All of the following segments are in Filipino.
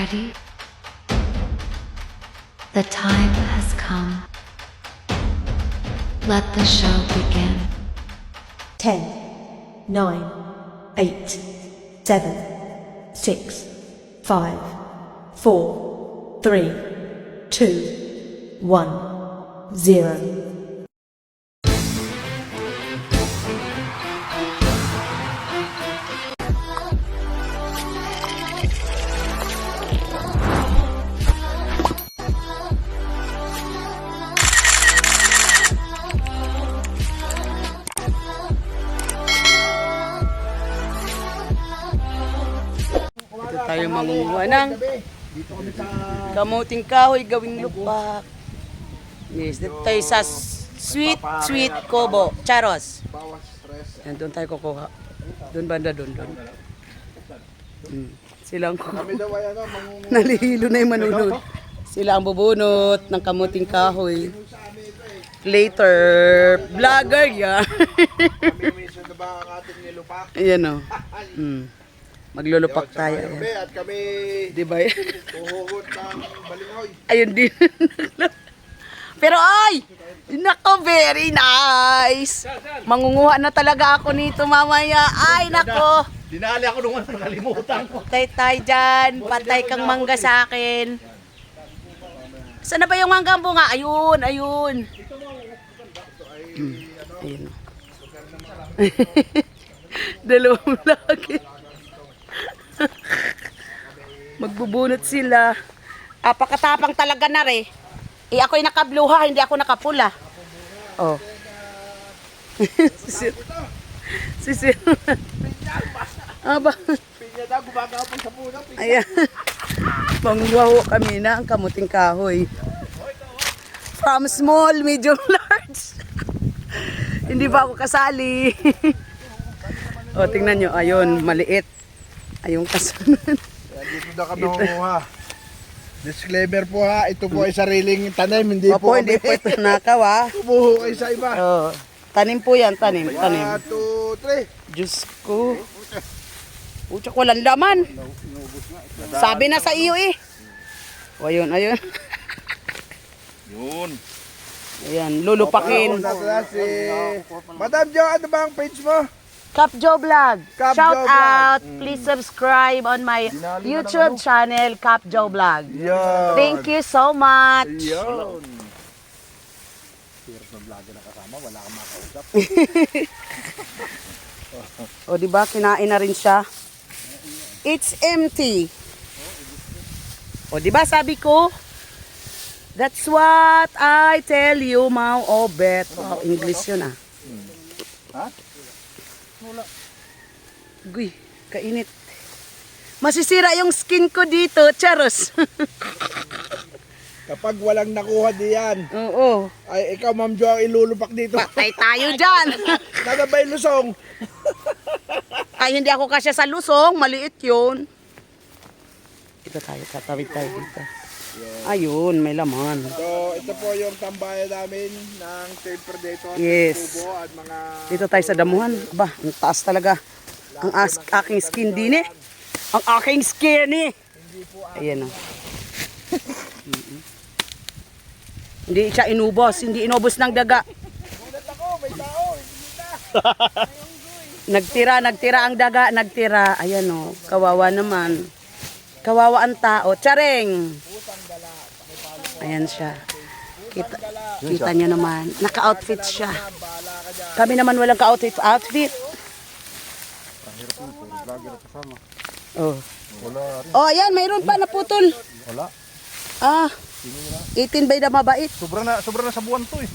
ready? The time has come. Let the show begin. 10, 9, 8, 7, 6, 5, 4, 3, 2, 1, 0. Dito tayo mangunguha ng kamuting kahoy gawing lupak. Yes, dito tayo sa sweet kobo, charos. Yan, doon tayo kukuha. Doon banda, doon. Silang nalihilo na yung manunod. Sila ang bubunot ng kamuting kahoy. Later, vlogger yan. Ayan o. Maglulupak tayo. Ayan. At kami Diba? huhugot ng balingoy. Ayun din. Pero ay! Nako, very nice! Mangunguha na talaga ako nito mamaya. Ay, nako! Dinali ako nung nakalimutan ko. Patay dyan. Patay kang mangga sa akin. Saan na ba yung mangga bunga? Ayun. Ayun. Dalawang lagi. Magbubunot sila. Pakatapang talaga na rin. Ako'y nakabluha, hindi ako nakapula. Oh. Sisir. Aba. Pinya daw, gumagapon sa puno. Ayan. Mangwaho kami na ang kamuting kahoy. From small, medium, large. Hindi pa ako kasali. O, tingnan nyo. Ayun, maliit. Ayun kasunod. Dito na kami nangunguha. Disclaimer po ha, ito po ay sariling tanim, hindi Opo, po hindi po ito nakaw, ha. Kumuho kayo sa iba. Oh, tanim po yan, tanim. 1, 2, 3. Diyos ko. Pucha, walang laman. Sabi na sa iyo eh. O, ayun. Yun. Ayan, lulupakin. Si Madam Jo, ano ba ang page mo? Cap Joe Vlog. Cap Shout Joe Vlog. out. Please subscribe on my YouTube channel, Cap Joe Vlog. Yun. Thank you so much. Yun. Here's na vlogger na kasama, wala kang makausap. O, di ba? Kinain na rin siya. It's empty. O, di ba? Sabi ko, that's what I tell you, Mau Obet. Wow, English yun, ah. Ha? Guy, kainit. Masisira yung skin ko dito, charos. Kapag walang nakuha diyan, Oo. ay ikaw Ma'am Jo ang ilulupak dito. Patay tayo dyan. Nagabay lusong. Ay, hindi ako kasya sa lusong. Maliit yun. Ito tayo, tatawid tayo dito. Ayun, may laman. So, ito po yung tambayan namin ng tail predator, Yes. kubo at mga... Dito tayo sa damuhan. Aba, ang taas talaga. Ang aking skin din eh. Ang aking skin eh. Ayan o. Hindi siya inubos. Hindi inubos ng daga. Ulat ako, may tao, hindi na. Nagtira ang daga. Nagtira. Ayan o. Kawawa naman. Kawawa ang tao. Tsareng. Ayan siya. Kita niyo naman. Naka-outfit siya. Kami naman walang ka-outfit. Oh. Oh, ayan, mayroon pa naputol. Wala. Ah. 18 by na mabait. Sobra na sa buwan to eh.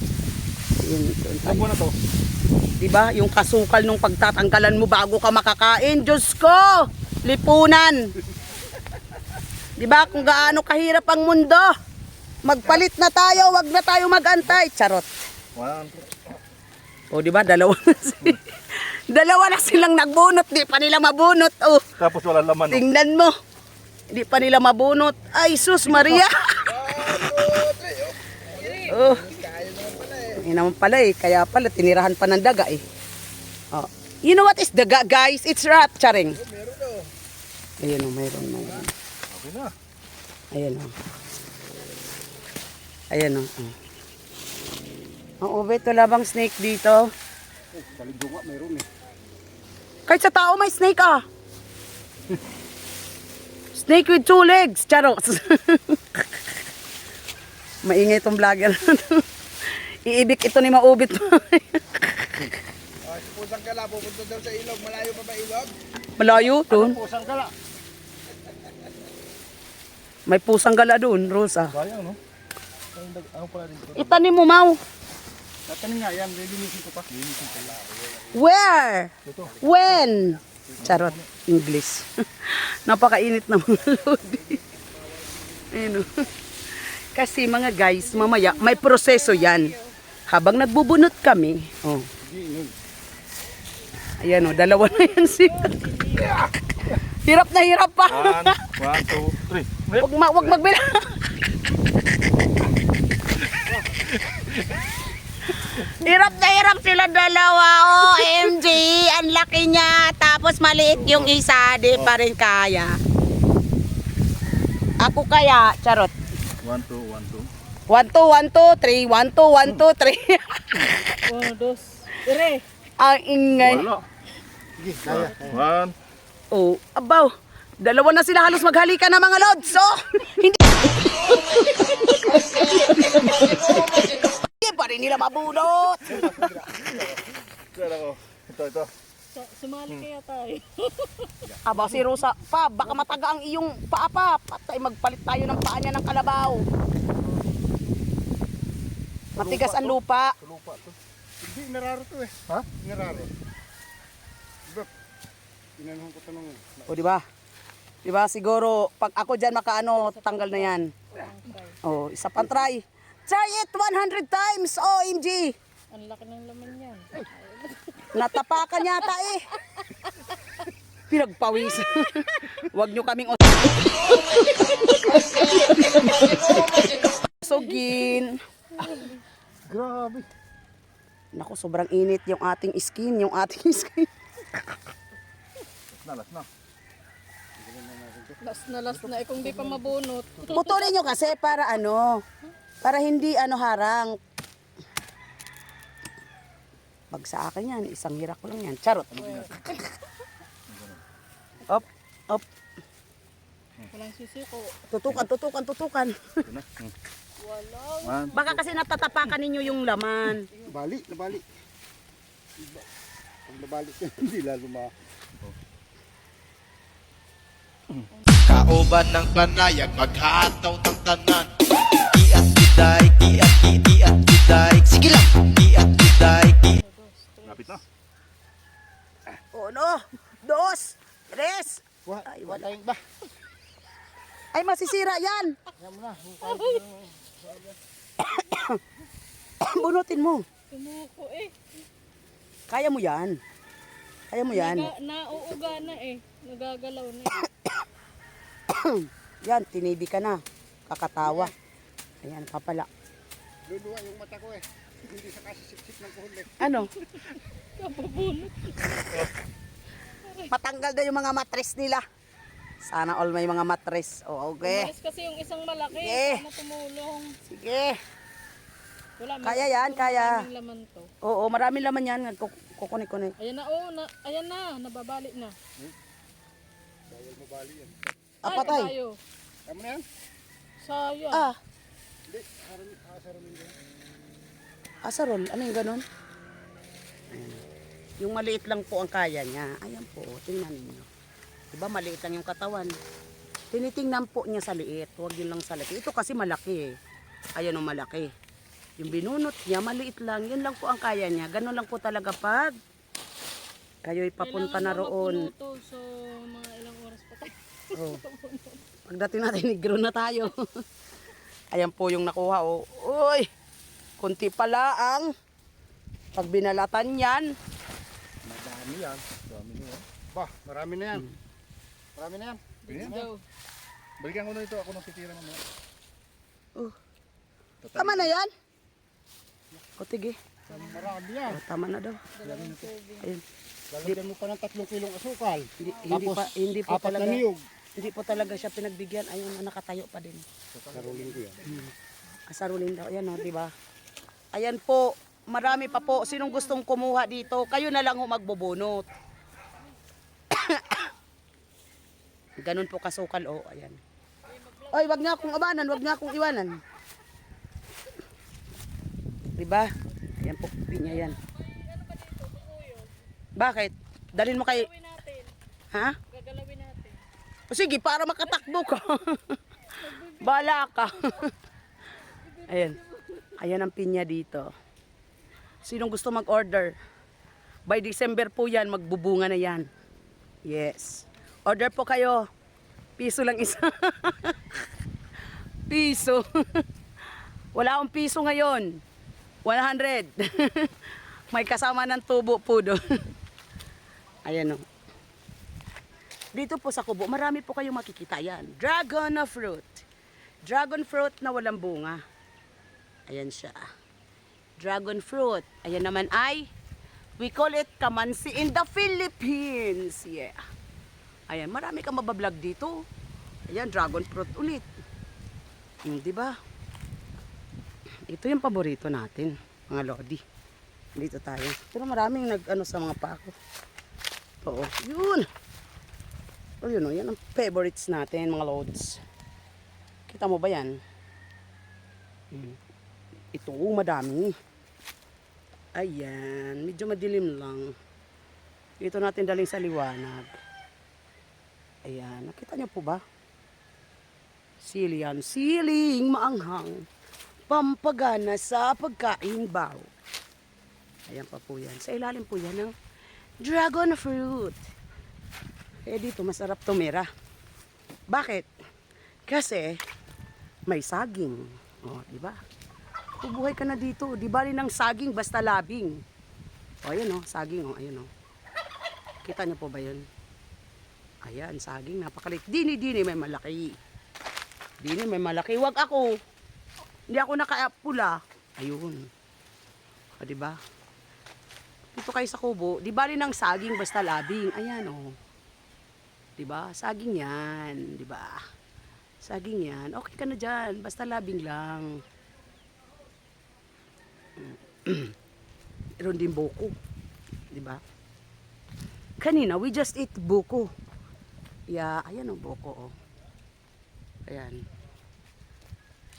Yun, Sa buwan na to. diba? Yung kasukal nung pagtatanggalan mo bago ka makakain. Diyos ko! Lipunan! Diba? Kung gaano kahirap ang mundo. Magpalit na tayo, wag na tayo magantay. Charot. O, diba? Dalawa na silang nagbunot. Di pa nila mabunot. Oh. Tapos wala laman. Tingnan mo. Di pa nila mabunot. Ay, sus Maria. Oh. Hindi naman pala eh. Kaya pala, tinirahan pa ng daga eh. Oh. You know what is daga, guys? It's rat, charing. Ayun o, mayroon. Okay na. Ayan o. Ayan o. Ang ubit, wala bang snake dito? Kalido nga, mayroon eh. Kahit sa tao may snake ah. Snake with two legs. Charot. Maingay itong vlogger. Iibik ito ni maubit. Si Pusang Gala, pupunta daw sa ilog. Malayo pa ba ilog? Malayo doon. Pusang Gala. May pusang gala doon, Rosa. Sayang, no? Ano pala rin ito? Itanim mo, Mau. Tatanim nga yan, lilinisin ko pa. Lilinisin ko lang. Where? When? Charot. English. Napakainit na mga lodi. Ayun o. Kasi mga guys, mamaya, may proseso yan. Habang nagbubunot kami, oh. Ayan o, dalawa na yan siya. Hirap na hirap pa. 1, 2, 3. Wag magbila. Hirap na hirap sila dalawa. OMG, ang laki niya. Tapos maliit yung isa, di pa rin kaya. Ako kaya, charot. 1, 2, 1, 2. 1, 2, 1, 2, 3. 1, 2, 1, 2, 3. 1, 2, 3. Ang ingay. Wala. Sige, kaya. 1. Oh, abaw. Dalawa na sila halos maghalikan na mga lods. So, hindi. Hindi pa rin nila mabunot. Ito. Sumali kaya tayo. Aba, si Rosa, pa, baka mataga ang iyong paa pa. Patay, magpalit tayo ng paa niya ng kalabaw. Matigas ang lupa. Lupa to. Hindi, nararo to eh. Ha? Nararo. Diba? Tinanong ko tanong. O, di ba? Di ba, siguro, pag ako dyan makaano, tanggal na yan. O, isa pang try. Try it 100 times, OMG. Ang laki ng laman yan. Natapakan yata eh. Pinagpawis. Huwag nyo kaming sugin. Grabe. Naku, sobrang init yung ating skin. Nalas na. Last na. Kung di pa mabunot. Putulin nyo kasi para para hindi harang. Pag sa akin yan, isang hirak ko lang yan. Charot. Op. Walang sisiko. Tutukan. Walang. Baka kasi natatapakan ninyo yung laman. Nabali. Pag nabali, hindi lalo Kauban ng panayag, maghataw ng tanan. Kiat kiday, kiat kiday. Sige lang. Kiat kiday, Lapit na. 1, 2, 3. Ay, wala. Ba? Ay, masisira yan. Yan mo na. Bunutin mo. Tumuko eh. Kaya mo yan. Nauuga na eh. Nagagalaw na eh. Yan, tinibi ka na. Kakatawa. Ayan pa pala. Luluwa yung mata ko eh. Hindi sa kasisiksik ng kuhuli. Ano? Kapabunot. Matanggal na yung mga matres nila. Sana all may mga matres. O, okay. Umalis kasi yung isang malaki. Sige. Sana tumulong. Sige. Wala, Kaya yan, kaya. Maraming laman to. Oo, maraming laman yan. Kukunik-kunik. Ayan na, nababali na. Bawal mabali yan. Ah, patay. Tayo. Tama na yan? Sayang. Ah, Hindi. Asaramin ko. asarol. Ano yung ganun? Ayan. Yung maliit lang po ang kaya niya. Ayan po, tingnan niyo. Diba maliit lang yung katawan. Tinitingnan po niya sa liit. Huwag yun lang sa laki. Ito kasi malaki eh. Ayan o malaki. Yung binunot niya, maliit lang. Yun lang po ang kaya niya. Ganun lang po talaga pag kayo'y papunta na roon. Kailangan mapuno to, so mga ilang oras pa tayo. Oh. Pagdating natin, negro na tayo. Ayan po yung nakuha. Oh. Uy! Kunti pala ang pag binalatan yan. Madami yan. Marami na yan. Ba, marami na yan. Marami na yan. Let's go. Balikan ko na ito. Ako nang titira naman. Tama na yan? O tige. Marami yan. O, tama na daw. Ayun. Lalagyan mo pa ng 3 kilong asukal. Hindi Tapos, pa apat na talaga. niyog. Hindi po talaga siya pinagbigyan. Ayun, nakatayo pa din. Karulin ko yan. Asarulin daw. Ayan o, di ba? Ayan po. Marami pa po. Sinong gustong kumuha dito, kayo na lang ho magbubunot. Ganun po kasukal o. Ayan. Ay, wag nga akong abanan. Wag nga akong iwanan. Di ba? Ayan po. Pinya yan. Bakit? Dalhin mo kay... Gagalawin natin. Ha? Gagalawin natin. O sige, para makatakbo ka. Bala ka. Ayan. Ayan ang pinya dito. Sinong gusto mag-order? By December po yan, magbubunga na yan. Yes. Order po kayo. Piso lang isa. Piso. Wala akong piso ngayon. 100. May kasama ng tubo po doon. Ayan o. Dito po sa kubo, marami po kayong makikita yan. Dragon fruit. Dragon fruit na walang bunga. Ayan siya. Dragon fruit. Ayan naman ay, we call it kamansi in the Philippines. Yeah. Ayan, marami kang mabablog dito. Ayan, dragon fruit ulit. Di ba? Ito yung paborito natin, mga lodi. Dito tayo. Pero maraming nag-ano sa mga pako. Oo, yun. O yun o, yan ang favorites natin, mga lods. Kita mo ba yan? Ito, madami. Ayan, medyo madilim lang. Ito natin daling sa liwanag. Ayan, nakita niyo po ba? Sili yan. Siling maanghang. Pampagana sa pagkain baw. Ayan pa po yan. Sa ilalim po yan ng dragon fruit. Eh dito masarap tumira. Bakit? Kasi may saging. O, di ba? Bubuhay ka na dito. Di bali ng saging basta labing. O, ayan o. Saging o. Ayan o. Kita niyo po ba yun? Ayan, saging. Napakalit. Dini may malaki. Dini may malaki. Wag ako. Hindi ako nakapula. Ayun. O, di ba? Dito kayo sa kubo. Di bali ng saging basta labing. Ayan o. Di ba? Saging yan. Di ba? Saging yan. Okay ka na dyan. Basta labing lang. Meron din buko. Di ba? Kanina, we just eat buko. Yeah, ayan ang buko, oh. Ayan.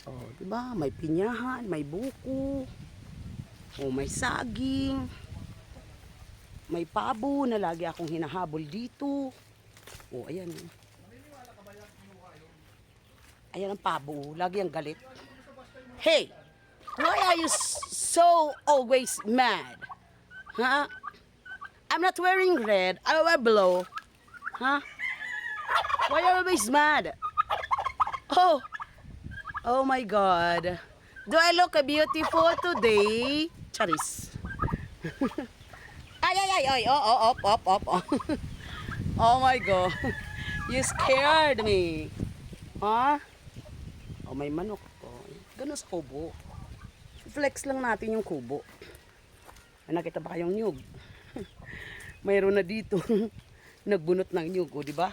Oh, di ba? May pinyahan, may buko. Oh, may saging. May pabo na lagi akong hinahabol dito. Oh, ayan. Ayan ang pabo. Lagi ang galit. Hey! Why are you so always mad? Huh? I'm not wearing red. I wear blue. Huh? Why are you always mad? Oh! Oh my God. Do I look beautiful today? Charis. Ay. Oh, op. Oh my God. You scared me. Huh? Oh, may manok po. Ganun sa kubo. Flex lang natin yung kubo. Ay, nakita ba kayong nyug? Mayroon na dito. Nagbunot ng nyug, o, di ba?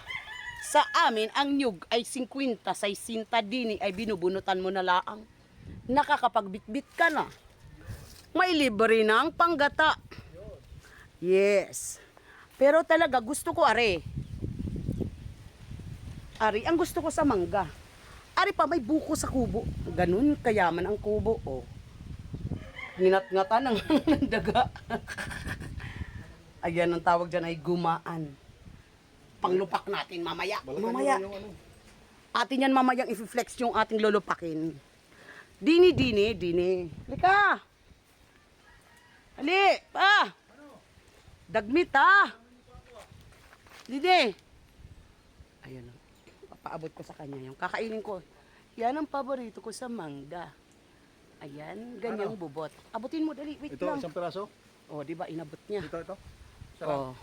Sa amin, ang nyug ay 50, 60 dini ay binubunutan mo na laang. Nakakapagbitbit ka na. May libre ng panggata. Yes. Pero talaga gusto ko are. Ari, ang gusto ko sa mangga. Ari pa, may buko sa kubo. Ganun, kayaman ang kubo. Oh. Nginat-ngatan ng daga. Ayan, ang tawag dyan ay gumaan. Panglupak natin mamaya. Mamaya. Atin yan mamayang i-flex yung ating lulupakin. Dini. Halika. Hali, pa. Dagmit, ha. Didi. Ayan, papaabot ko sa kanya yung kakainin ko. Yan ang paborito ko sa mangga. Ayan, ganyang bubot. Abutin mo, dali, wait Ito, lang. isang piraso. Oh, di ba, inabot niya. Ito. Oh.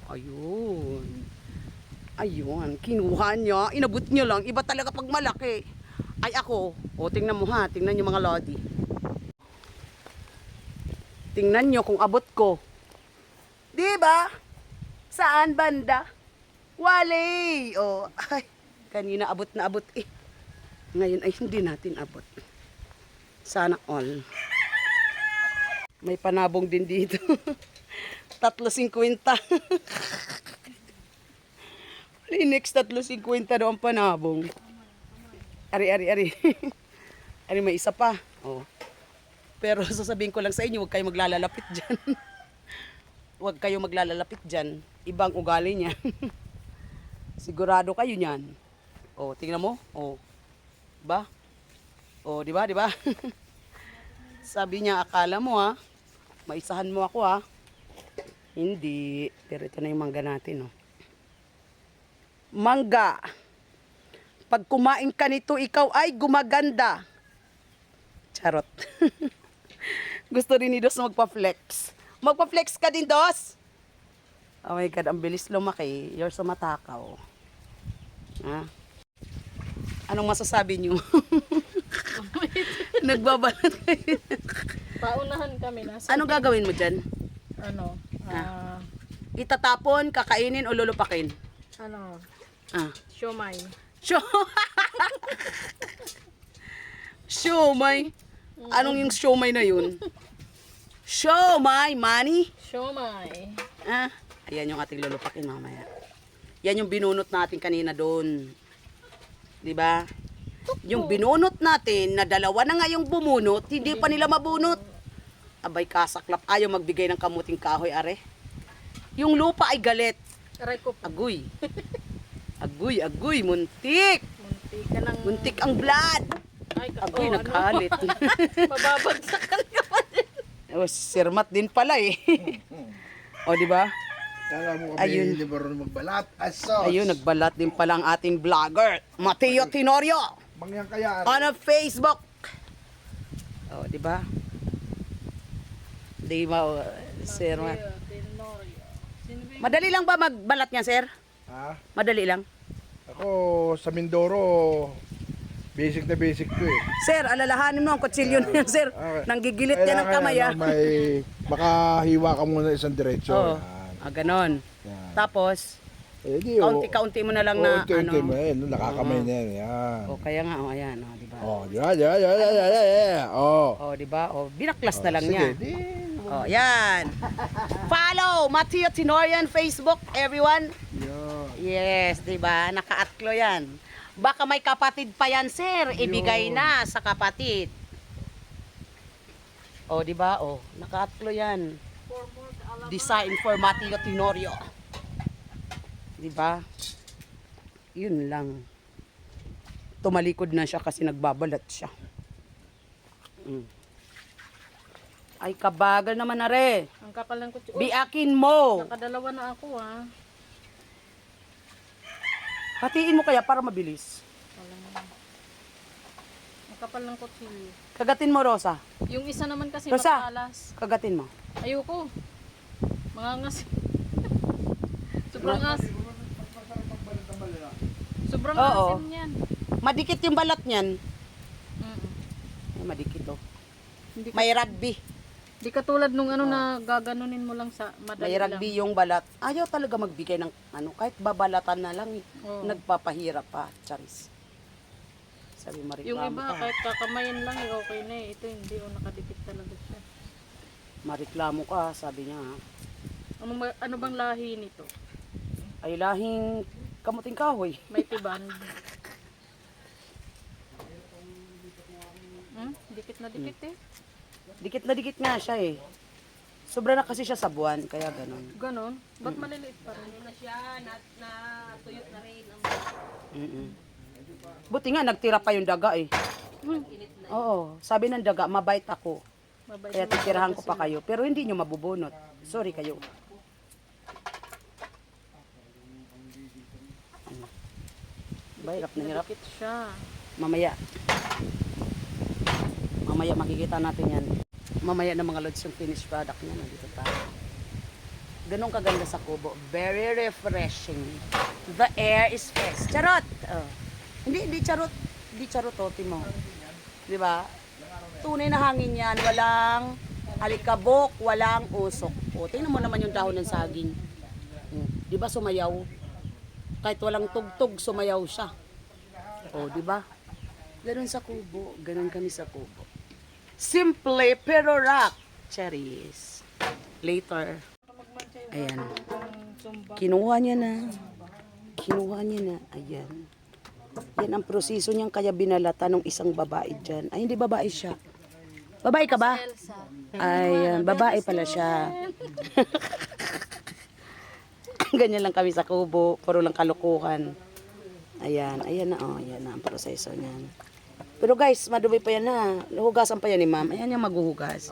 Ayun. Ayun, kinuha niya. Inabot niya lang. Iba talaga pag malaki. Ay ako. O, tingnan mo ha. Tingnan niyo mga lodi. Tingnan niyo kung abot ko. Di ba? Saan banda? Wale! Oh, ay, kanina abot na abot eh. Ngayon ay hindi natin abot. Sana all. May panabong din dito. 3.50. Next 3.50 daw ang panabong. Ari. Ari, may isa pa. Oh. Pero sasabihin ko lang sa inyo, huwag kayo maglalalapit dyan. Huwag kayo maglalalapit dyan. Ibang ugali niya. Sigurado kayo niyan. Oh, tingnan mo. Oh. Ba? Oh, di ba? Sabi niya, akala mo ha, maisahan mo ako ha. Hindi. Pero ito na yung mangga natin, oh. Mangga. Pag kumain ka nito, ikaw ay gumaganda. Charot. Gusto rin ni Dos magpa-flex. Magpa-flex ka din, Dos? Oh my God, ang bilis lumaki. You're so matakaw. Ha? Anong masasabi niyo? Nagbabalat kayo. Paunahan kami na. Anong gagawin mo dyan? Ano? Itatapon, kakainin o lulupakin? Ano? Ah. Siomay. Siomay. Anong yung siomay na yun? Siomay, money? Siomay. Ah, ayan yung ating lulupakin mamaya. Yan yung binunot natin kanina doon. 'Di ba? Yung binunot natin na dalawa na nga yung bumunot, hindi pa nila mabunot. Abay kasaklap, ayaw magbigay ng kamuting kahoy, are. Yung lupa ay galit. Aray ko. Agoy. Agoy, muntik. Munti ka ng... Muntik ang blood. Ay, Agoy, ano? nagkalit. Mababagsakan ka pa din. Oh, sirmat din pala eh. O, di ba? Kala mo kami Ayun. hindi marunong magbalat. Asos! Ayun, nagbalat din pala ang ating vlogger, Mateo Tenorio, Mangyan kaya. on Facebook. Oh, di ba? Di ba, sir? Tenorio. Sino ba yun? Madali lang ba magbalat niya, sir? Ha? Madali lang. Ako sa Mindoro, basic na basic ko eh. Sir, alalahanin mo ang kutsilyo na yan, sir. Okay. Nanggigilit yan ng Kailangan kamay, ah. may makahiwa ka muna isang diretso. Oo. Yan. Ganon. Yan. Tapos, Eh, di, oh. kaunti-kaunti mo na lang na, Unti-unti mo ano. eh, no? Nakakamay na yan. Yan. O, kaya nga, o, ayan, o, di ba? Oh, yan. Oh. O, di ba? O, binaklas na lang Sige, niya. di. O, yan. Follow Mateo Tenorio on Facebook, everyone. Yan. Yes, 'di ba? Nakaatlo 'yan. Baka may kapatid pa 'yan, sir. Ibigay na sa kapatid. Oh, 'di ba? Oh, nakaatlo 'yan. Design for Mateo Tenorio. 'Di ba? 'Yun lang. Tumalikod na siya kasi nagbabalat siya. Ay, kabagal naman na re. Ang kapal ng kutsi. Biakin mo. Nakadalawa na ako, ha. Hatiin mo kaya para mabilis. Ang kapal ng kutsilyo. Kagatin mo, Rosa. Yung isa naman kasi Rosa. matalas. Kagatin mo. Ayoko. Mangangas. Sobrang asim. Sobrang Oo. asim niyan. Madikit yung balat niyan. Mm. Ay, madikit oh. Hindi, May rugby. di katulad nung ano na gaganunin mo lang sa madali May rugby yung balat. Ayaw talaga magbigay ng ano, kahit babalatan na lang eh. Oo. Nagpapahirap pa, charis. Sabi lang. mareklamo Yung iba, ka. kahit kakamayan lang, eh, okay na eh. Ito hindi, o nakadikit talaga siya. Mareklamo ka, sabi niya ha. Ano bang lahi nito? Ay lahing kamuting kahoy. May tiban. Dikit na dikit eh. Dikit na dikit nga siya eh. Sobra na kasi siya sa buwan, kaya ganun. Ganon? Ba't maliliit pa rin? Buti nga, nagtira pa yung daga eh. Oo, sabi ng daga, mabait ako. Mabait Kaya naman titirahan ko talaga pa kayo. Pero hindi nyo mabubunot. Sorry kayo. Ba, hirap na hirap. Dikit siya. Mamaya. Mamaya makikita natin yan. Mamaya na mga lods yung finished product niya. Nandito tayo. Ganun kaganda sa Kubo. Very refreshing. The air is fresh. Charot! Oh. Hindi charot. Hindi charot, oh, Timo. Di ba? Tunay na hangin yan. Walang alikabok, walang usok. O, tingnan mo naman yung dahon ng saging. Di ba sumayaw? Kahit walang tugtog, sumayaw siya. O, di ba? Ganun sa kubo. Ganun kami sa kubo. Simple pero rock. Cherries. Later. Ayan. Kinuha niya na. Kinuha niya na. Ayan. Yan ang proseso niyang kaya binalata ng isang babae dyan. Ay, hindi babae siya. Babae ka ba? Ayan, babae pala siya. Ganyan lang kami sa kubo. Puro lang kalukuhan. Ayan, ayan na. Oh, ayan na ang proseso niyan. Pero guys, madumi pa yan na. Hugasan pa yan ni ma'am. Ayan yung maghuhugas.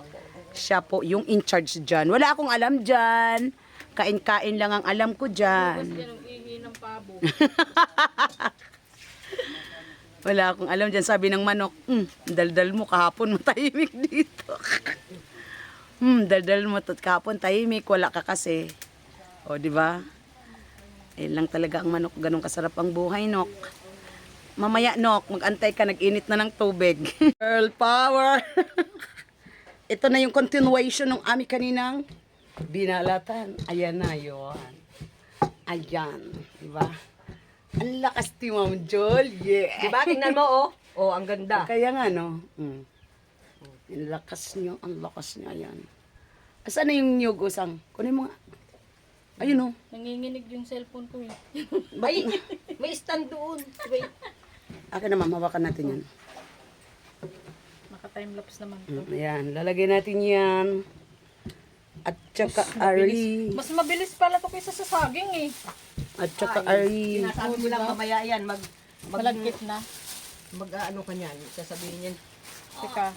Siya po yung in charge dyan. Wala akong alam dyan. Kain-kain lang ang alam ko dyan. Yan ang ihi ng pabo. Wala akong alam dyan. Sabi ng manok, daldal mo kahapon mo tahimik dito. Daldal mo kahapon tahimik. Wala ka kasi. O, di ba? Eh lang talaga ang manok. Ganun kasarap ang buhay, nok. Mamaya, nok, mag-antay ka. Nag-init na ng tubig. Girl power! Ito na yung continuation ng ami kaninang binalatan. Ayan na yun. Ayan. Diba? Ang lakas ni Ma'am Jol. Yeah. Diba? Tingnan mo, oh. Oh, ang ganda. Kaya nga, no? Ang lakas niyo. Ang lakas niya. Ayan. Asan na yung niyog, usang? Kunin mo nga. Ayun, oh. Nanginginig yung cellphone ko eh. Ay, may stand doon. Wait. Akin na, ma'am. Hawakan natin yan. Naka-timelapse naman to. Ayan. Lalagay natin yan. At saka ari. Mas mabilis pala to kaysa sa saging eh. At saka ari. Sinasabi mo lang mamaya yan, Malagkit na. ano ka niyan, sasabihin yan. Teka,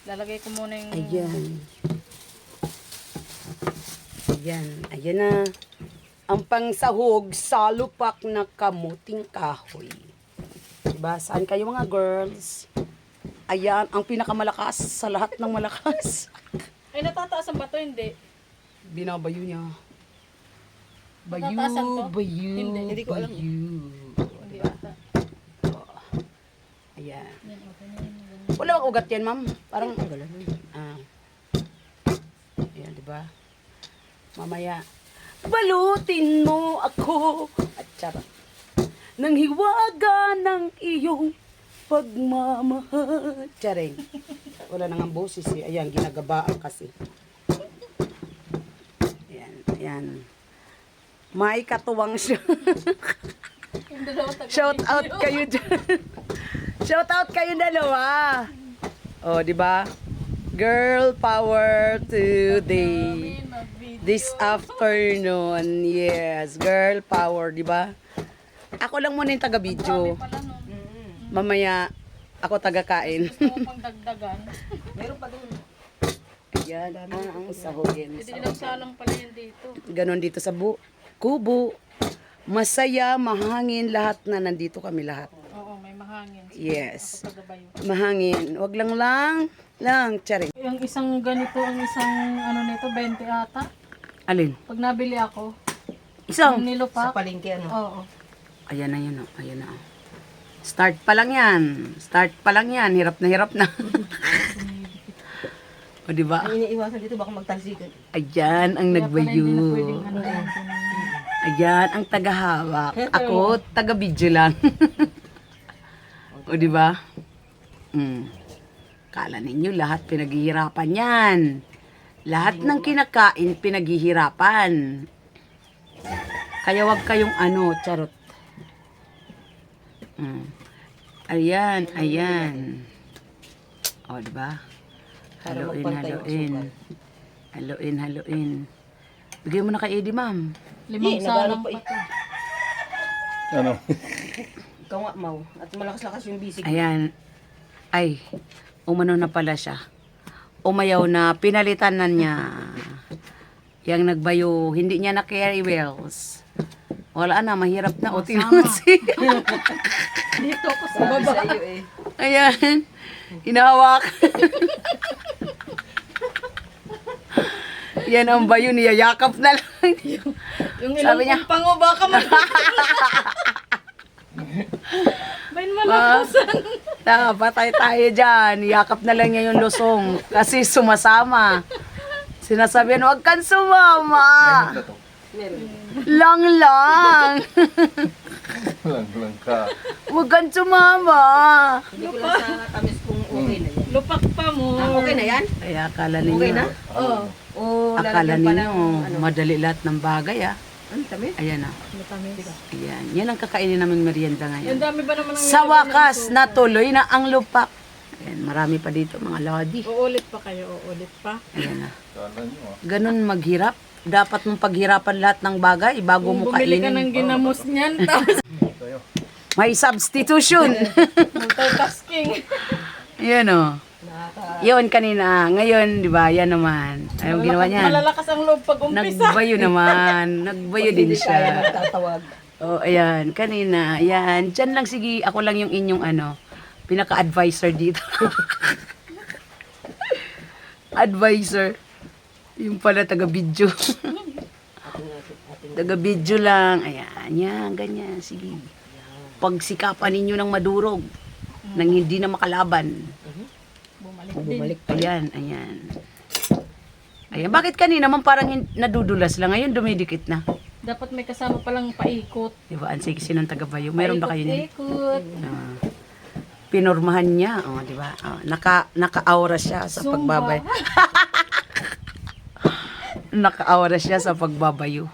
lalagay ko muna yung... Ayan. Ayan. Ayan na. Ang pangsahog sa lupak na kamuting kahoy. Diba? Saan kayo mga girls? Ayan. Ang pinakamalakas sa lahat ng malakas. Ay, natataas ang bato, hindi. Binabayo niya. Bayu, Natatasan to? bayu, Hindi ko alam. bayu. Hindi ata. Ayan. Yan, okay na yun. Wala bang ugat yan, ma'am? Parang, ayan, diba? Mamaya, balutin mo ako. At charot. Nang hiwaga ng iyong pagmamahal. Charing. Wala nang ang boses eh. Ayan, ginagabaan kasi. Ayan, ayan. May katuwang siya. Yung dalawa taga- Shout out kayo dyan. Shout out kayo dalawa. Oh, di ba? Girl power today. This afternoon. Yes, girl power, di ba? Ako lang muna yung taga-video. Pala no. Mamaya ako taga-kain. Gusto ko pang dagdagan. Meron pa doon. Yan ang sahogin. Hindi lang salang pala yan dito. Ganon dito sa kubo. Masaya, mahangin, lahat na nandito kami lahat. Oo, may mahangin. Yes. Ako taga-bayo. Mahangin. Wag lang, charing. Yung isang ganito, ang isang ano nito, 20 ata. Alin? Pag nabili ako, Isang. yung Sa nilupak. palengke, ano? Oo. Ayan na yun, oh. Ayan na. Oh. Start pa lang yan. Start pa lang yan. Hirap na, hirap na. O, diba? Ang iniiwasan dito, baka magtalsikan. Ayan ang Kaya pala hindi na nagbayo. pwedeng ano yan. Ayan ang tagahawak. Ako, taga-video lang. O, diba? Kala ninyo, lahat pinaghihirapan yan. Lahat ng kinakain, pinaghihirapan. Kaya wag kayong ano, charot. Ayan, ayan. O, diba? Haluin, haluin. Haluin, haluin. Bigay mo na kay Eddie, ma'am. 5 Nagano salang pa pa to. Ano? Ikaw nga, Mau. At malakas-lakas yung bisig. Ayan. Ay, umano na pala siya. Umayaw na, pinalitan na niya. Yang nagbayo, hindi niya na carry wheels. Wala na, mahirap na. O, tinansi. Dito ako sa Sabi sa iyo eh. Ayan. Hinahawak. Yan ang bayo niya. Yakap na lang. yung Sabi niya, ilang pango baka mag... Bain malapasan. patay tayo dyan. Yakap na lang niya yung lusong. Kasi sumasama. Sinasabihan, huwag kang sumama. Meron. Lang lang. Lang ka. Huwag kang sumama. Hindi ko lang sa tamis kung okay na yan. Lupak pa mo. Okay na yan? Ay, akala ninyo. Okay na? Oo. Oh, Akala lalagyan pa ninyo, ng ano. madali lahat ng bagay ah. Ang tamis? Ayan ah. Matamis. Ayan. Yan ang kakainin naming merienda Ang ngayon. dami ba naman ang Sa nilagay ng wakas, suka? natuloy na ang lupak. Ayan, marami pa dito mga lodi. Uulit pa kayo, uulit pa. Ayan ah. Kala nyo Ganun maghirap. Dapat mong paghirapan lahat ng bagay bago mo Bumili ka kainin. ng ginamos niyan, tapos May substitution. multitasking. Yan o. Yun kanina. Ngayon, di ba? Yan naman. Ayaw ginawa niyan. Malalakas ang loob pag umpisa. Nagbayo naman. Nagbayo din siya. Tatawag. Oh, ayan. Kanina. Ayan. Diyan lang sige. Ako lang yung inyong pinaka-advisor dito. Advisor. Yung pala taga-video. Taga-video lang. Ayan. Yan. Ganyan. Sige. Pagsikapan ninyo ng madurog. Nang hindi na makalaban. Bumalik din. Ayan. Ayan. Ayan. Bakit kanina man parang nadudulas lang? Ngayon dumidikit na. Dapat may kasama palang paikot. Diba? Ang sexy ng taga-bayo. Meron ba kayo niyan? Paikot. Pinormahan niya. Oh, di ba? Oh, naka-aura siya sa Zumba. pagbabay. Naka-aura siya sa pagbabayo.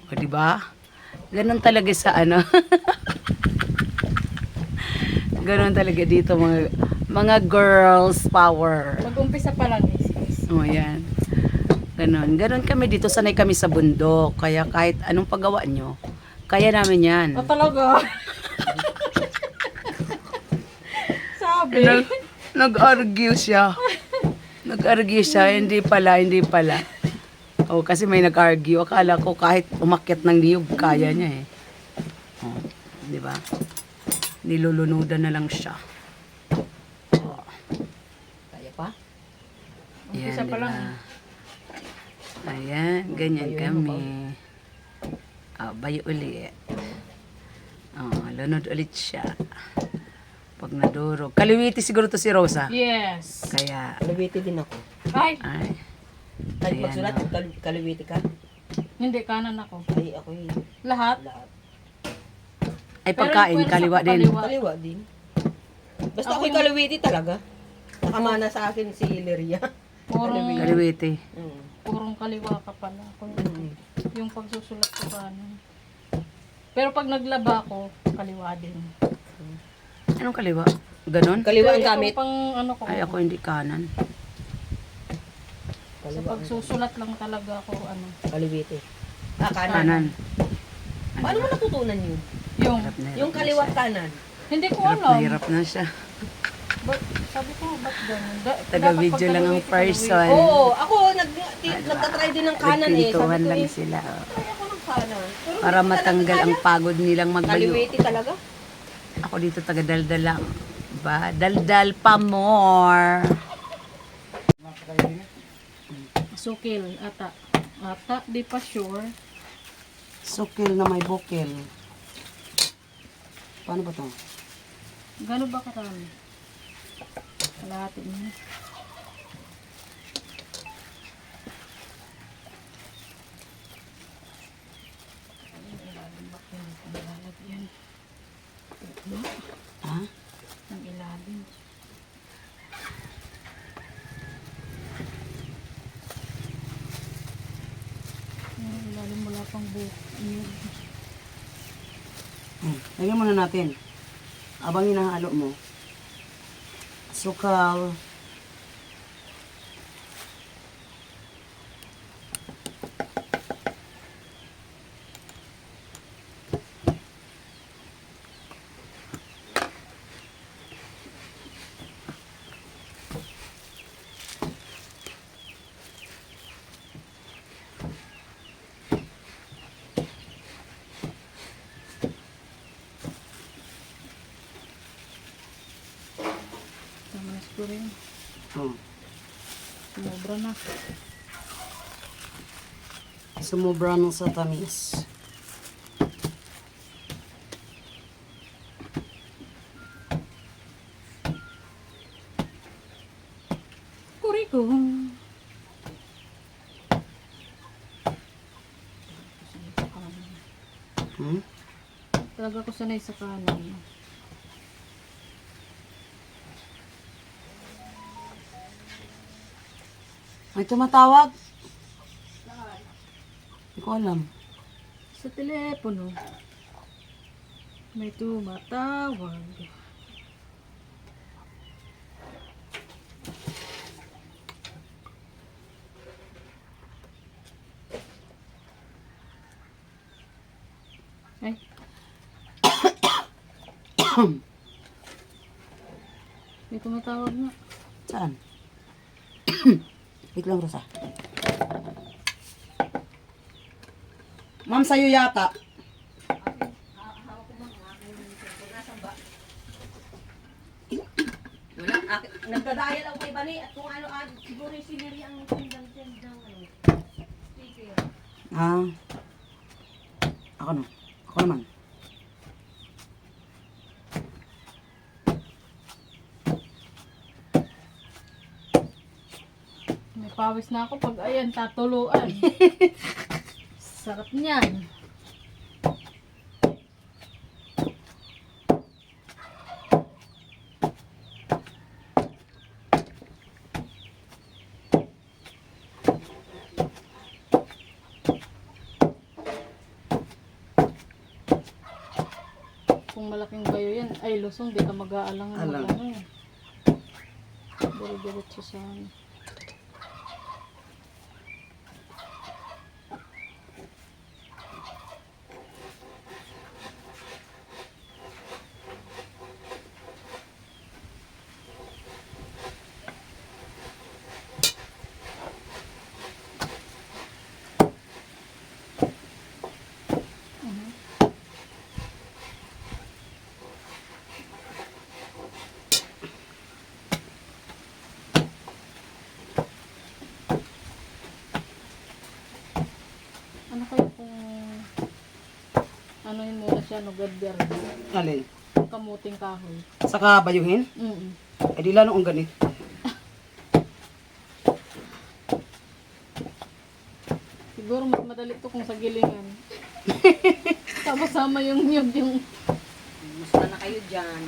O, di ba? Ganon talaga sa Ganon talaga dito mga girls power. Mag-umpisa pa lang, sis. Oh, yan. Ganon. Ganon kami dito. Sanay kami sa bundok. Kaya kahit anong paggawa nyo, kaya namin yan. Ah, talaga? Sabi. Nag-argue siya. Nag-argue siya. Hindi pala. Oh, kasi may nag-argue. Akala ko kahit umakyat ng niyog, kaya niya eh. Oh, di ba? Nilulunudan na lang siya. Oh, Kaya pa? Umpisa pa lang. Ayan, ganyan kami. Oh, bayo ulit. Oh, lunod ulit siya. Pag nadurog. Kaliwiti siguro to si Rosa. Yes. Kaya, Kaliwiti din ako. Ay, ay, Kahit Ayan, magsulat, kaliwiti ka. hindi, kanan ako. Ay, ako yung Lahat. lahat. ay Pero pagkain, pwede sa kaliwa din. kaliwa. Kaliwa din. Basta Ako ako'y kaliwiti talaga. Nakamana sa akin si Liria. Kaliwiti. Purong kaliwa ka pala. Yung pagsusulat ko kanan. Pero pag naglaba ko, kaliwa din. Anong kaliwa? Ganon? Kaliwa ang Pero gamit. itong pang ano ko. Ay, ako hindi kanan. Sa pagsusulat lang talaga ako Kaliwiti. Ah, kanan. Kanan. Paano mo natutunan yun? Yung, Hirap na hirap Yung na kaliwa siya. kanan. hindi ko Hirap alam. na hirap na siya. Sabi ko, ba't ganun? Taga-video lang ang person. Oo, ako nagtatry din ng kanan eh. Sabi Nagkwentuhan ko lang eh, sila. oh. try ako ng kanan. Pero Para hindi matanggal talaga ang kaya. pagod nilang magbayo. Kaliwiti talaga. Ako dito taga-daldal lang. Ba? Daldal pa more. Sukil, ata. Ata, di pa sure. Sukil na may bukil. Paano ba to? Gano'n ba karami? Kalahati niya. Ha? Ang ilalim. Ang ilalim wala pang buhok. Lagyan muna natin. Abang hinahalo mo. Sukal. Tama na siguro yun. Oh. Sumobra na. Sumubra ng sa tamis. Kuriko. Hmm? Talaga ko sanay sa kanan. May tumatawag? Hindi ko alam. Sa telepono. May tumatawag. Ay. May tumatawag nga. Saan? Wait lang, Rosa. Ma'am, sa'yo yata. Wala. Nagdadayal ako kay Bani at kung ano, siguro yung siniri ang tindang-tindang ano. Speaker. Ah. Ako na. Ako naman. May pawis na ako pag ayan, tatuluan. Sarap niyan. Kung malaking bayo yan, ay lusong, di ka mag-aalangan. Alang. Diretso sa ano. Ano kayo kung ano yun muna siya, no, gadgar. Alin? Kamuting kahoy. Saka bayuhin? Mm. Eh di lalo ang ganit. Siguro mas madali to kung sa gilingan. Sama-sama yung nyug yung Musta na kayo dyan?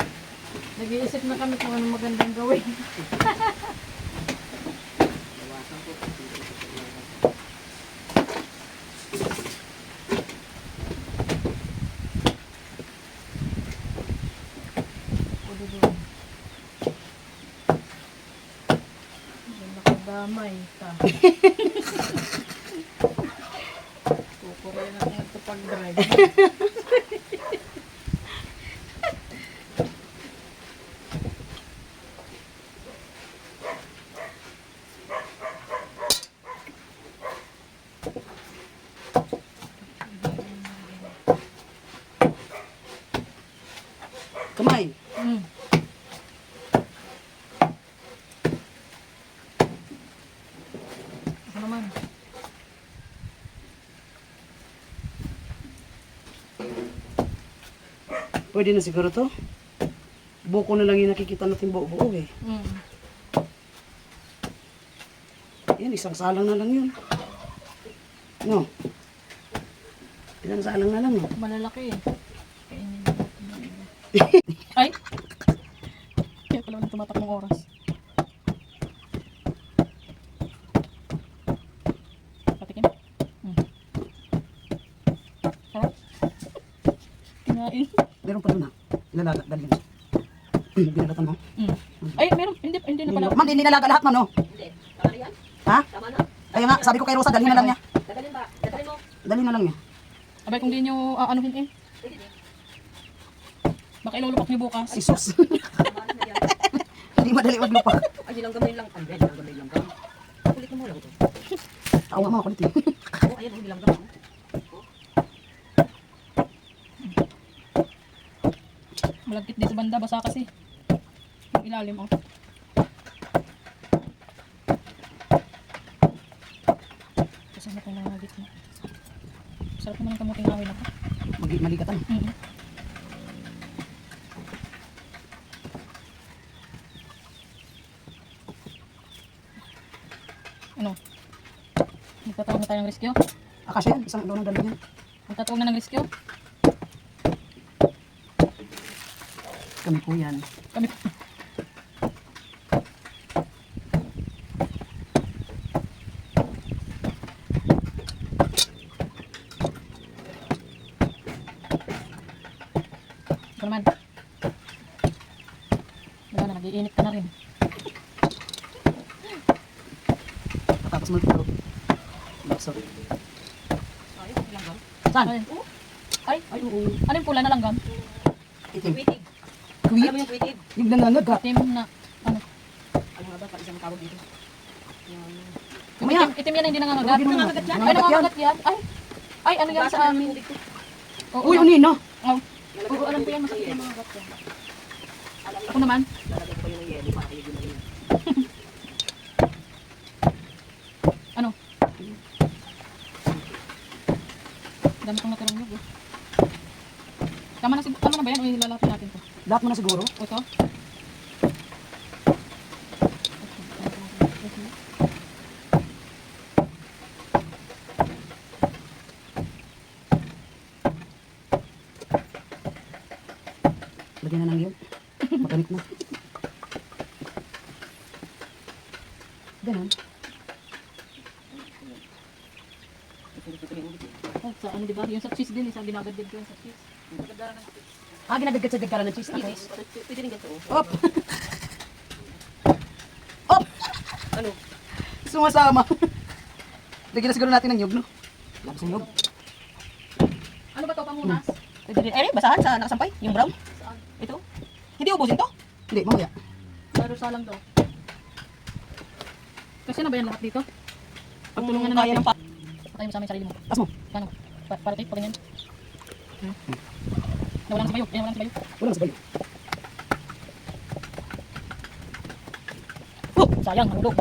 nag-iisip na kami kung ano magandang gawin. Nakadamay ka. Kukuray na kung ito pag-drive. Kamay. Mm. Ako naman. Pwede na siguro to. Buko na lang yung nakikita natin buo-buo eh. Mm. Yan, isang salang na lang yun. No? Isang salang na lang, no? Malalaki eh. Kainin natin. Ay! Kaya pala ulit tumatakbong oras. Patikin. Sarap. Kinain. Meron pa doon ha. Ilalaga, dali mo. Binalatan mo. Ay, meron. Hindi na pala. Ma'am, hindi nilalaga lahat, ma'am, no? Hindi. Tama na yan? Ha? Tama na? Kaya nga, sabi ko kay Rosa, dalhin na lang niya. Dadalhin ba? Dadalhin mo? Dali na lang niya. Abay, kung di nyo aanuhin eh. Baka ilulupak nyo bukas. Ay, sus. Tama na yan. Hindi madali maglupa. Ay, nilang gamay lang. Ay, nilang gamay lang. Kulit mo lang ito. Ako nga mga kulit eh. Oh, ayan, nilang gamay. Malagkit dito banda, basa kasi. Yung ilalim, oh. Kasama ko lang mga gitna. Sarap naman ang kamuting awin ako. Malikatan. Ano? Magtatawag na tayo ng rescue? Akasya yan, isang doon ang dali niya. Magtatawag na ng rescue? Kami po yan. Kami. Ito naman. Wala na, nag-iinit ka na rin. Tapos mo ito. Bakso. Saan? Ay, oo. Ano yung pula na langgam? Itim. Kwitig. Kuwit? Alam mo yung kwitig? Yung nangangagat. Itim na, ano? Ano nga ba? Paisang tawag dito. Mamaya. Itim yan na hindi nangangagat. Ay, nangangagat yan. Ay, nangangagat yan. Ay, ano yan sa amin? Oo, Uy, unin na. Oo, oo, alam ko yan, masakit yung mga gat yan. Ako naman. Ano? Dami kong natirang yug. Tama na ba yan o ilalapin natin to? Lahat mo na siguro. O ito? Lagyan na ng yun. Makanik na. Ganun. Oh, sa ano diba? Yung sa cheese din, isa ginagad-gad ko yung sa cheese. Ah, ginagagad sa dagkaran ng cheese. Okay. Pwede rin ganito. Op! Op! Ano? Sumasama. Lagyan na siguro natin ng yug, no? Labas ng yug. Ano ba to, pamunas? Pwede rin. Eh, basahan sa nakasampay. Yung brown. Ito. Hindi ubusin to. Hindi, mamaya. Marusa lang daw. Kasi na ba yan lahat dito? Pagtulungan na Kaya natin. ng Patay mo sa aming sarili mo. Tas mo. Paano? Para tayo, pagganyan. Nawalan sa bayo. Nawalan sa bayo. Wala na sa bayo. Sayang, nalulog.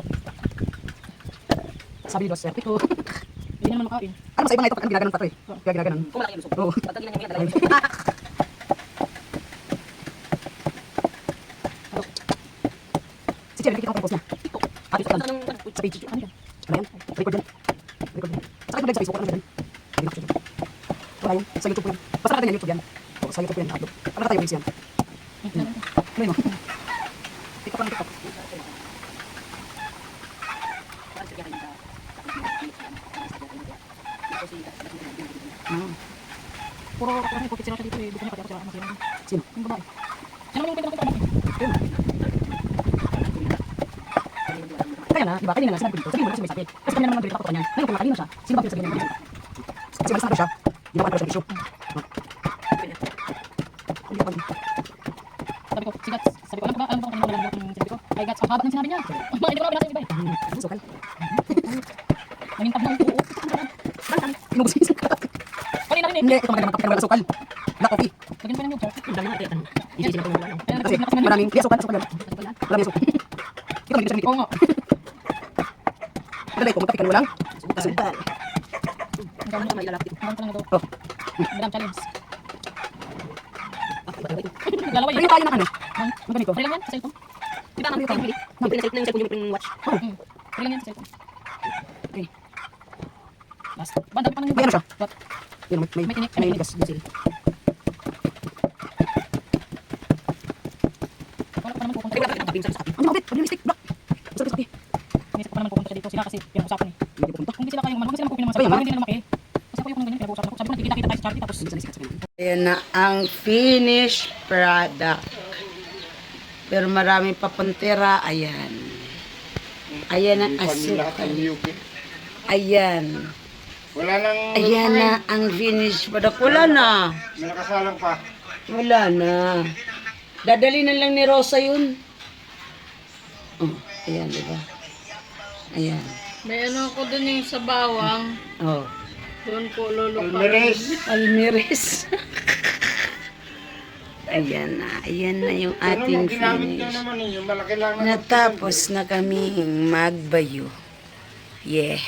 Sabi ni Dos, sir. Ito. Hindi naman makain. Ano ba sa iba na ito? Ang ginaganon pa ito eh. Kaya ginaganon. Kung malaki yung lusog. Oo. Pag tagilan niya yan, dalawa yung Si Chen, nakikita ko post niya. Ate, sa Ano sa page. Ano yan? Ano yan? Record yan. Record yan. Saka mag-like sa Facebook. Ano yan? Hindi na ko siya. Wala yun. Sa YouTube po yan. Basta nakatayin yan YouTube yan. Oo, sa YouTube po yan. Upload. Ano nakatayo reels yan? Ano yun mo? TikTok lang TikTok. Puro ako kasi putik sila siya dito eh. Bukan niya pati ako sila. Masaya naman. Sino? Yung babae. Sino naman yung pwede naman Kaya na, di ba? Kanina na, sinabi ko dito. Sabihin mo na kasi may sakit. Kasi kanya naman nag-delete ako niyan. Ngayon, kung nakalina siya, sino ba pinagsabihin niya? Kasi malas na siya. Ginawa ko siya ng issue. Hindi pa. Sabi ko, si Gats. Sabi ko, alam ko ba kanina wala lang yung sinabi ko? Ay Gats, ang haba ng sinabi niya. Hindi ko na binasa yung iba eh. Sukal. Nangintab na upo. Inubos yung sukal. Kanina rin eh. Hindi, ito magandang kape ng sukal. Black coffee. Lagyan pa rin yung char. Kasi maraming, hindi sukal, sukal yan. Maraming sukal. Ito magiging siya ng Oo nga. Maganda ito, magkape ka na walang. Sukal. Ang gawin na lalapit. Ang gawin na daw. Oh. Madam challenge. Dalawa Pero yun. yung kaya ng ano? Ang Ang ganito. free lang yan sa cellphone. Di ba ang yung bili? Yung pinasave ng cellphone yung watch. Free lang yan sa cellphone. Okay. Last. Ba, dami pa nang May ano siya? What? Yun, May tinik. may tigas. Yung sili. Wala pa naman pupunta. Kaya dapat yung sa akin. Ano kapit? Realistic, black. Masarap yung kape. Inisip ko pa naman pupunta siya dito. Sila kasi pinag-usapan eh. Hindi pupunta. Kung hindi sila kayong huwag sila magpupin ng mga Ayun, sabi. ha? Hindi na lumaki. Basta ko yung ganyan pinag-uusapan ko. Sabi ko nagkikita-kita tayo sa Charlie tapos Hindi sa nisikat sa kanila. Ayan na ang finished product. Pero marami pa pong tira. Ayan. Ayan ang Lahat asukal. ng niyog eh. Ayan. Wala nang... Ayan na ang finished product. Wala na. May nakasalang pa. Wala na. Dadali na lang ni Rosa yun. Oh, ayan, di ba? Ayan. may ano ako dun yung sa bawang. Oh. Doon ko lulupa. Almeres. Almeres. Ayan na yung Ano ating mo, ginamit niya finish. naman eh. Yung malaki lang na... Natapos na kaming magbayo. Yeah.